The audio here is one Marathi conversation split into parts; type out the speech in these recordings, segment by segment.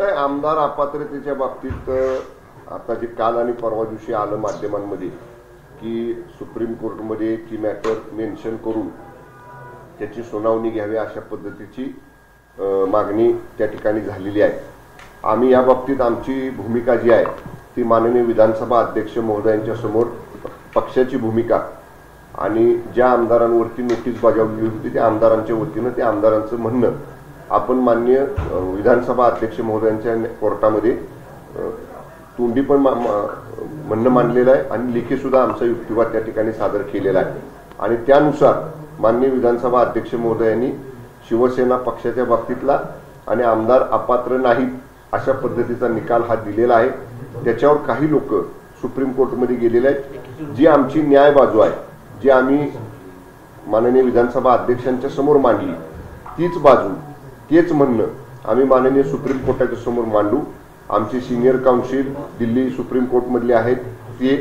नाही, आमदार अपात्रतेच्या बाबतीत आता जे काल आणि परवा दिवशी आलं माध्यमांमध्ये की सुप्रीम कोर्टमध्ये ती मॅटर मेन्शन करून त्याची सुनावणी घ्यावी अशा पद्धतीची मागणी त्या ठिकाणी झालेली आहे. आम्ही या बाबतीत आमची भूमिका जी आहे ती माननीय विधानसभा अध्यक्ष महोदयांच्या समोर पक्षाची भूमिका आणि ज्या आमदारांवरती नोटीस बजावली होती त्या आमदारांच्या वतीनं त्या आमदारांचं म्हणणं आपण माननीय विधानसभा अध्यक्ष महोदयांच्या कोर्टामध्ये तोंडी पण म्हणणं मांडलेलं आहे आणि लेखी सुद्धा आमचा युक्तिवाद त्या ठिकाणी सादर केलेला आहे. आणि त्यानुसार माननीय विधानसभा अध्यक्ष महोदयांनी शिवसेना पक्षाच्या बाबतीतला आणि आमदार अपात्र नाहीत अशा पद्धतीचा निकाल हा दिलेला आहे. त्याच्यावर काही लोक सुप्रीम कोर्टमध्ये गेलेले आहेत. जी आमची न्याय बाजू आहे, जी आम्ही माननीय विधानसभा अध्यक्षांच्या समोर मांडली, तीच बाजू तेच म्हणणं आम्ही माननीय सुप्रीम कोर्टाच्या समोर मांडू. आमचे सिनियर काउन्सिल दिल्ली सुप्रीम कोर्टमधले आहेत ते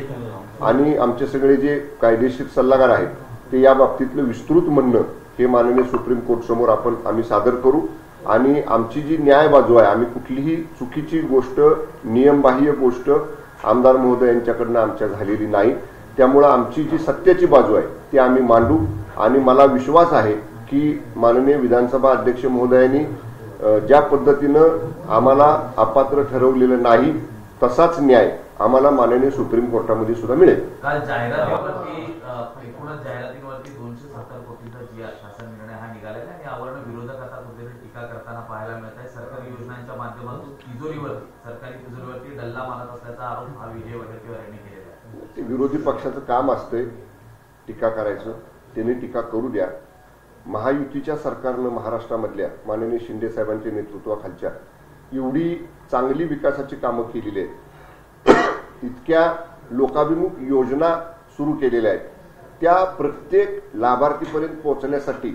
आणि आमचे सगळे जे कायदेशीर सल्लागार आहेत ते या बाबतीतलं विस्तृत म्हणणं हे माननीय सुप्रीम कोर्ट समोर आम्ही सादर करू. आणि आमची जी न्याय बाजू आहे, आम्ही कुठलीही चुकीची गोष्ट, नियमबाह्य गोष्ट आमदार महोदय यांच्याकडनं आमच्या झालेली नाही. त्यामुळं आमची जी सत्याची बाजू आहे ती आम्ही मांडू. आणि मला विश्वास आहे की माननीय विधानसभा अध्यक्ष महोदयांनी ज्या पद्धतीनं आम्हाला अपात्र ठरवलेलं नाही तसाच न्याय आम्हाला माननीय सुप्रीम कोर्टामध्ये सुद्धा मिळेल. काल जाहिरातीवरती एकूणच जाहिरातीवरती 270 कोटीचा जी शासन निर्णय हा निघाला आणि यावरून विरोधक आता कुठेतरी टीका करताना पाहायला मिळत आहे. सरकारी योजनांच्या माध्यमातून सरकारी तिजोरीवरती डल्ला मारत असल्याचा आरोप हा विजय वडेट्टीवार यांनी केलेला आहे. ते विरोधी पक्षाचं काम असतंय टीका करायचं, त्यांनी टीका करू द्या. महायुतीच्या सरकारनं महाराष्ट्रामधल्या माननीय शिंदे साहेबांच्या नेतृत्वाखालच्या एवढी चांगली विकासाची कामं केलेली आहेत, इतक्या लोकाभिमुख योजना सुरू केलेल्या आहेत, त्या प्रत्येक लाभार्थीपर्यंत पोहोचण्यासाठी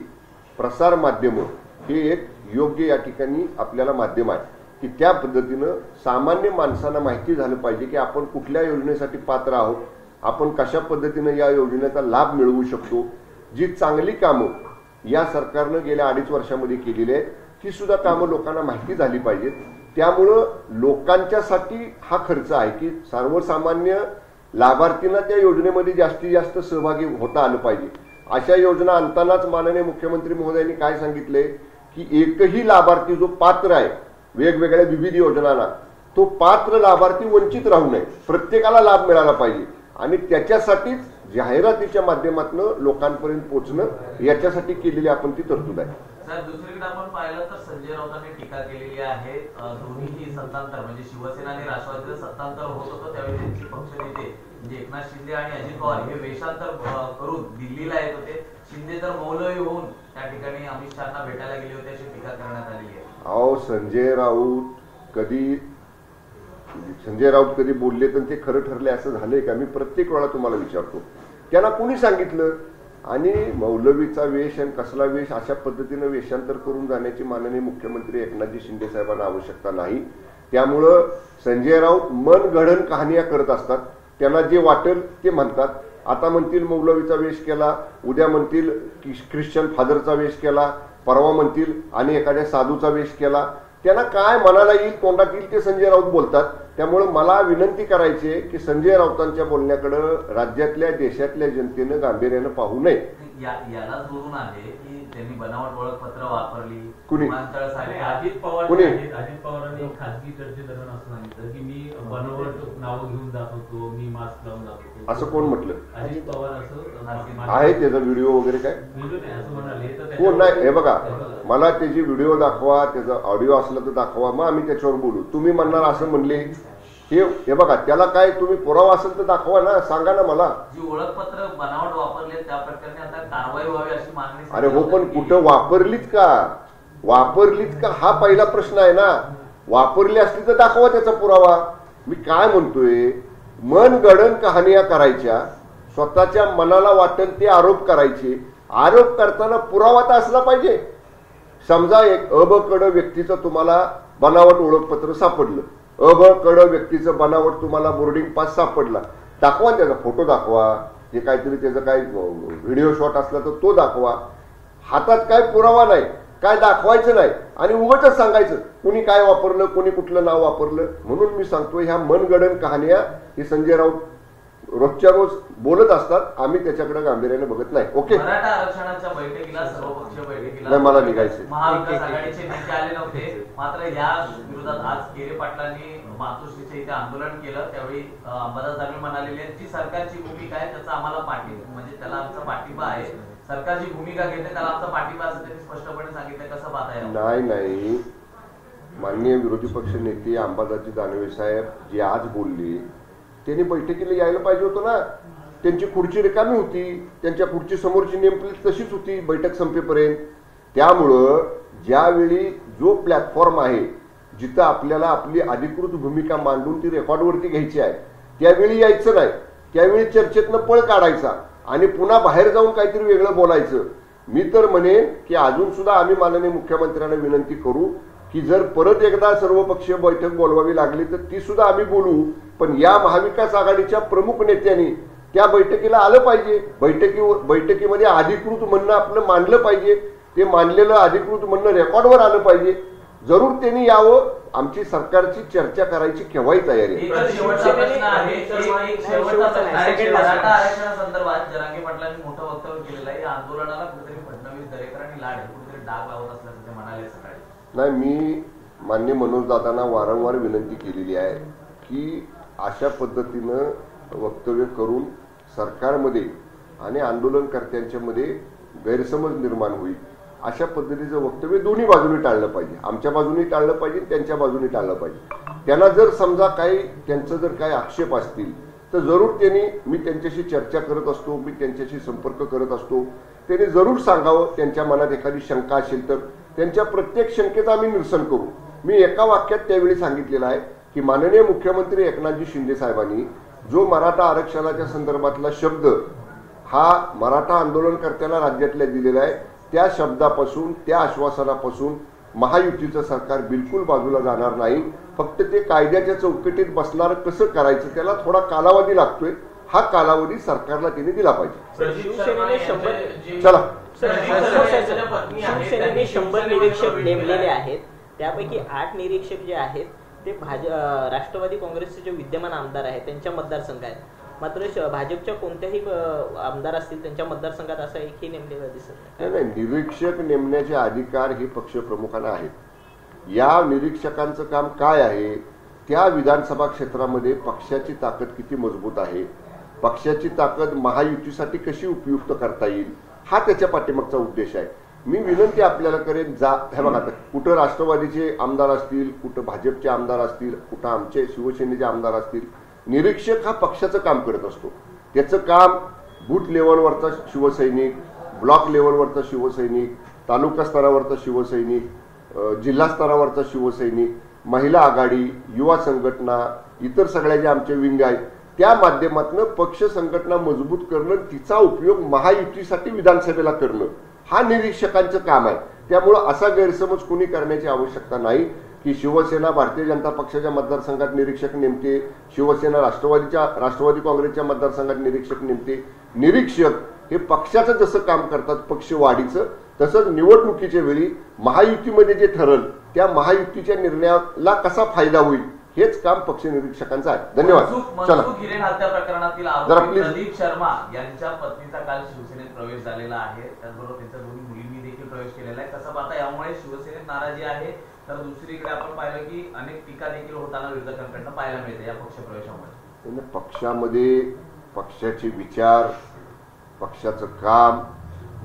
प्रसार माध्यम हे एक योग्य या ठिकाणी आपल्याला माध्यम आहे की त्या पद्धतीनं सामान्य माणसांना माहिती झालं पाहिजे की आपण कुठल्या योजनेसाठी पात्र आहोत, आपण कशा पद्धतीनं या योजनेचा लाभ मिळवू शकतो. जी चांगली कामं या सरकारनं गेल्या 2.5 वर्षामध्ये केलेली आहेत ती सुद्धा कामं लोकांना माहिती झाली पाहिजेत. त्यामुळं लोकांच्यासाठी हा खर्च आहे की सर्वसामान्य लाभार्थींना त्या योजनेमध्ये जास्तीत जास्त सहभागी होता आलं पाहिजे. अशा योजना आणतानाच माननीय मुख्यमंत्री महोदयांनी काय सांगितले की एकही लाभार्थी जो पात्र आहे वेगवेगळ्या विविध योजनांना, तो पात्र लाभार्थी वंचित राहू नये, प्रत्येकाला लाभ मिळाला पाहिजे. आणि त्याच्यासाठीच जाहिरातीच्या माध्यमातून लोकांपर्यंत पोहोचणं याच्यासाठी केलेली आपण ती तरतूद आहे. सर, दुसरीकडे आपण पाहिलं तर संजय राऊतांनी टीका केलेली आहे. दोन्हीही सत्तांतर म्हणजे शिवसेना आणि राष्ट्रवादीचं सत्तांतर होत होतं त्यावेळी त्यांचे पक्षनेते म्हणजे एकनाथ शिंदे आणि अजित पवार हे वेषांतर करून दिल्लीला येत होते. शिंदे तर मौलवी होऊन त्या ठिकाणी अमित शहाना भेटायला गेले होते अशी टीका करण्यात आलेली आहे. अहो, संजय राऊत कधी बोलले तर ते खरं ठरले असं झालंय का? मी प्रत्येक वेळा तुम्हाला विचारतो, त्यांना कोणी सांगितलं? आणि मौलवीचा वेश आणि कसला वेश अशा पद्धतीनं वेषांतर करून जाण्याची माननीय मुख्यमंत्री एकनाथजी शिंदे साहेबांना आवश्यकता नाही. त्यामुळं संजय राऊत मन घडण कहाण्या करत असतात, त्यांना जे वाटेल ते म्हणतात. आता म्हणतील मौलवीचा वेश केला, उद्या म्हणतील ख्रिश्चन फादरचा वेश केला, परवा म्हणतील आणि एखाद्या साधूचा वेश केला. त्यांना काय मनाला येईल, तोंडात येईल ते संजय राऊत बोलतात. त्यामुळे मला विनंती करायची आहे की संजय राऊतांच्या बोलण्याकडे राज्यातल्या देशातल्या जनतेनं गांभीर्यानं पाहू नये. याला जोडून आहे की त्यांनी बनावट ओळखपत्र वापरली. कुणी? अजित पवारांनी खासगी चर्चेदरम्यान असं सांगितलं की मी बनावट नाव घेऊन जात होतो, मी मास्क लावून जात होतो. असं कोण म्हटलं? अजित पवार असं आहे त्याचा व्हिडिओ वगैरे काय? व्हिडिओ नाही असं म्हणाले. कोण नाही? हे बघा, मला त्याची व्हिडिओ दाखवा, त्याचा ऑडिओ असला तर दाखवा, मग आम्ही त्याच्यावर बोलू. तुम्ही म्हणणार असं म्हणले, हे बघा, त्याला काय तुम्ही पुरावा असेल तर दाखवा ना, सांगा ना मला. जी ओळखपत्र बनावट वापरले त्या प्रकरणी आता कारवाई व्हावी अशी मागणी. अरे हो, पण कुठं वापरलीत का हा पहिला प्रश्न आहे ना. वापरली असली तर दाखवा त्याचा पुरावा. मी काय म्हणतोय, मन गडण कहाण्या करायच्या, स्वतःच्या मनाला वाटेल ते आरोप करायचे. आरोप करताना पुरावा तर असला पाहिजे. समजा एक अबकड व्यक्तीचं तुम्हाला बनावट ओळखपत्र सापडलं, अबकड व्यक्तीचं बनावट तुम्हाला बोर्डिंग पास सापडला, दाखवा, त्याचा फोटो दाखवा, जे काहीतरी त्याचा काय व्हिडिओ शॉट असला तर तो दाखवा. हातात काय पुरावा नाही, काय दाखवायचं नाही आणि उगाचच सांगायचं कुणी काय वापरलं, कुणी कुठलं नाव वापरलं. म्हणून मी सांगतो ह्या मनगडन कहाण्या हे संजय राऊत रोजच्या रोज बोलत असतात, आम्ही त्याच्याकडे गांभीर्याने बघत नाही. ओके, मराठा आरक्षणाच्या बैठकीला, सर्वपक्षीय बैठकीला नाही, मला निघायचं. महाविकास आघाडीचे नेते आले नव्हते, मात्र या विरोधात आज केरे पाटलांनी मातोश्रीचे इथे आंदोलन केलं. त्यावेळी अंबादास दानवे म्हणालेले आहेत जी सरकारची भूमिका आहे त्याचा आम्हाला पाठिंबा, म्हणजे त्याला आमचा पाठिंबा आहे. सरकारची भूमिका घेते त्याला आमचा पाठिंबा असं त्यांनी स्पष्टपणे सांगितलं. कसं पाहताय? नाही, माननीय विरोधी पक्ष नेते अंबादासजी दानवे साहेब जे आज बोलले त्यांनी बैठकीला यायला पाहिजे होतं ना. त्यांची खुर्ची रिकामी होती, त्यांच्या खुर्ची समोरची नेमप्लेट तशीच होती बैठक संपेपर्यंत. त्यामुळं ज्यावेळी जो प्लॅटफॉर्म आहे जिथं आपल्याला आपली अधिकृत भूमिका मांडून ती रेकॉर्डवरती घ्यायची आहे त्यावेळी यायचं नाही. त्यावेळी चर्चेतनं पळ काढायचा आणि पुन्हा बाहेर जाऊन काहीतरी वेगळं बोलायचं. मी तर म्हणेन की अजून सुद्धा आम्ही माननीय मुख्यमंत्र्यांना विनंती करू की जर परत एकदा सर्वपक्षीय बैठक बोलवावी लागली तर ती सुद्धा आम्ही बोलू, पण या महाविकास आघाडीच्या प्रमुख नेत्यांनी त्या बैठकीला आलं पाहिजे. बैठकीमध्ये अधिकृत म्हणणं आपलं मांडलं पाहिजे. ते मांडलेलं अधिकृत म्हणणं रेकॉर्डवर आलं पाहिजे. जरूर त्यांनी यावं. आमची सरकारची चर्चा करायची केव्हाही तयारी आहे. शेवटचा प्रश्न आहे, मराठा आरक्षणासंदर्भात जरांगे पाटलांनी मोठं वक्तव्य केलेलं आहे. या आंदोलनाला कुठेतरी फडणवीस, दरेकर आणि लाड कुठेतरी डाग लावत असल्याचं ते म्हणाले सकाळी. नाही, मी मान्य मनोज दादांना वारंवार विनंती केलेली आहे की अशा पद्धतीनं वक्तव्य करून सरकारमध्ये आणि आंदोलनकर्त्यांच्या मध्ये गैरसमज निर्माण होईल. अशा पद्धतीचं वक्तव्य दोन्ही बाजूने टाळलं पाहिजे. आमच्या बाजूने टाळलं पाहिजे, त्यांच्या बाजूने टाळलं पाहिजे. त्यांना जर समजा त्यांचं जर काही आक्षेप असतील तर जरूर त्यांनी, मी त्यांच्याशी चर्चा करत असतो, मी त्यांच्याशी संपर्क करत असतो, त्यांनी जरूर सांगावं. त्यांच्या मनात एखादी शंका असेल तर त्यांच्या प्रत्येक शंकेचं आम्ही निरसन करू. मी एका वाक्यात त्यावेळी सांगितलेलं आहे की माननीय मुख्यमंत्री एकनाथजी शिंदे साहेबांनी जो मराठा आरक्षणाच्या संदर्भातला शब्द हा मराठा आंदोलनकर्त्यांना राज्यातल्या दिलेला आहे, त्या शब्दापासून, त्या आश्वासनापासून महायुतीचं सरकार बिलकुल बाजूला जाणार नाही. फक्त ते कायद्याच्या चौकटीत बसणार कसं करायचं त्याला थोडा कालावधी लागतोय. हा कालावधी सरकारला त्यांनी दिला पाहिजे. चला, शिवसेनेने 100 निरीक्षक नेमलेले आहेत. त्यापैकी 8 निरीक्षक जे आहेत ते राष्ट्रवादी काँग्रेसचे जे विद्यमान आमदार आहेत त्यांच्या मतदारसंघ आहेत. मात्र भाजपच्या कोणत्याही आमदार असतील त्यांच्या मतदारसंघात असं एकही नेमलेलं दिसत नाही. निरीक्षक नेमण्याचे अधिकार हे पक्षप्रमुखांना आहेत. या निरीक्षकांचं काम काय आहे, त्या विधानसभा क्षेत्रामध्ये पक्षाची ताकद किती मजबूत आहे, पक्षाची ताकद महायुतीसाठी कशी उपयुक्त करता येईल, हा त्याच्या पाठीमागचा उद्देश आहे. मी विनंती आपल्याला करेन, हे बघा, कुठं राष्ट्रवादीचे आमदार असतील, कुठं भाजपचे आमदार असतील, कुठं आमचे शिवसेनेचे आमदार असतील, निरीक्षक हा पक्षाचं काम करत असतो. त्याचं काम बूथ लेवलवरचा शिवसैनिक, ब्लॉक लेवलवरचा शिवसैनिक, तालुका स्तरावरचा शिवसैनिक, जिल्हा स्तरावरचा शिवसैनिक, महिला आघाडी, युवा संघटना, इतर सगळ्या ज्या आमचे विंग आहेत त्या माध्यमातून पक्ष संघटना मजबूत करणं, तिचा उपयोग महायुतीसाठी विधानसभेला करणं हा निरीक्षकांचं काम आहे. त्यामुळं असा गैरसमज कोणी करण्याची आवश्यकता नाही की शिवसेना भारतीय जनता पक्षाच्या मतदारसंघात निरीक्षक नेमते, शिवसेना राष्ट्रवादी काँग्रेसच्या मतदारसंघात निरीक्षक नेमते. निरीक्षक हे पक्षाचं जसं काम करतात पक्षवाढीचं, तसंच निवडणुकीच्या वेळी महायुतीमध्ये जे ठरल त्या महायुतीच्या निर्णयाला कसा फायदा होईल हेच काम पक्ष निरीक्षकांचं आहे. धन्यवाद. चला, हिरेन हत्या प्रकरणातील आरोपी प्रदीप शर्मा यांच्या पत्नीचा काल शिवसेनेत प्रवेश झालेला आहे. त्याचबरोबर त्यांच्या दोन्ही मुलींनी देखील प्रवेश केलेला आहे. कसं पाहता, यामुळे शिवसेनेत नाराजी आहे तर दुसरीकडे आपण पाहिलं की अनेक टीका देखील होताना विरोधकांकडून पाहायला मिळते या पक्षप्रवेशामुळे. पक्षामध्ये पक्षाचे विचार, पक्षाचं काम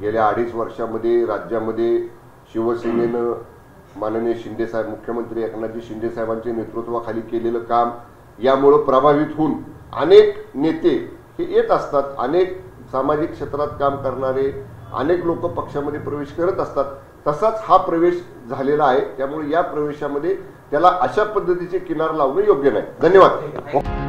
गेल्या 2.5 वर्षामध्ये राज्यामध्ये शिवसेनेनं माननीय शिंदेसाहेब, मुख्यमंत्री एकनाथजी शिंदे साहेबांच्या नेतृत्वाखाली केलेलं काम, यामुळं प्रभावित होऊन अनेक नेते हे येत असतात. अनेक सामाजिक क्षेत्रात काम करणारे अनेक लोक पक्षामध्ये प्रवेश करत असतात. तसाच हा प्रवेश झालेला आहे. त्यामुळे या प्रवेशामध्ये त्याला अशा पद्धतीचे किनार लावणं योग्य नाही. धन्यवाद.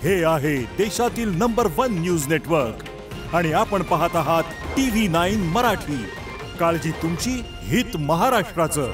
हे आहे देशातील नंबर 1 न्यूज नेटवर्क आणि आपण पाहत आहात TV9 मराठी. काळजी तुमची, हित महाराष्ट्राचं.